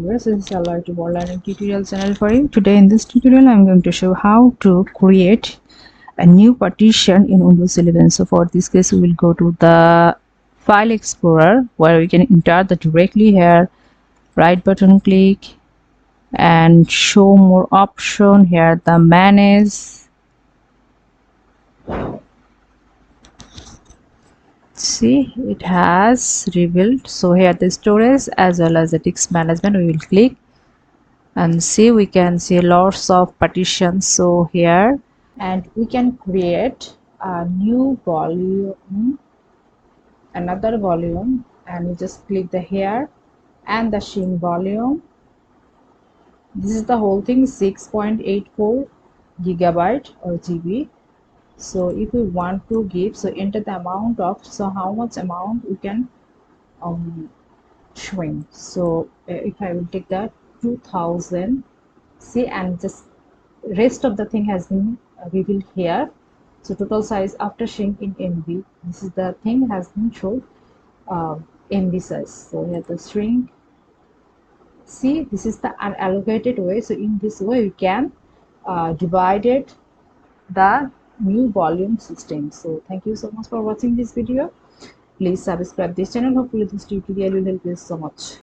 viewers, this is a learning tutorial channel for you. Today in this tutorial I'm going to show how to create a new partition in Windows 11. So for this case we will go to the file explorer where we can enter the directly here, right button click and show more option. Here the manage. See, it has revealed. So here the storage as well as the disk management, we will click and see, we can see lots of partitions. So here, and we can create a new volume, another volume, and we just click the here and the shrink volume. This is the whole thing, 6.84 gigabyte or GB. So if we want to give, so enter the amount of, so how much amount we can shrink. So if I will take that 2000, see, and just rest of the thing has been revealed here. So total size after shrink in MB, this is the thing has been shown MB size. So here the shrink, see, this is the unallocated way. So in this way we can divide it the new volume system. So thank you so much for watching this video. Please subscribe this channel. Hopefully this tutorial will help you so much.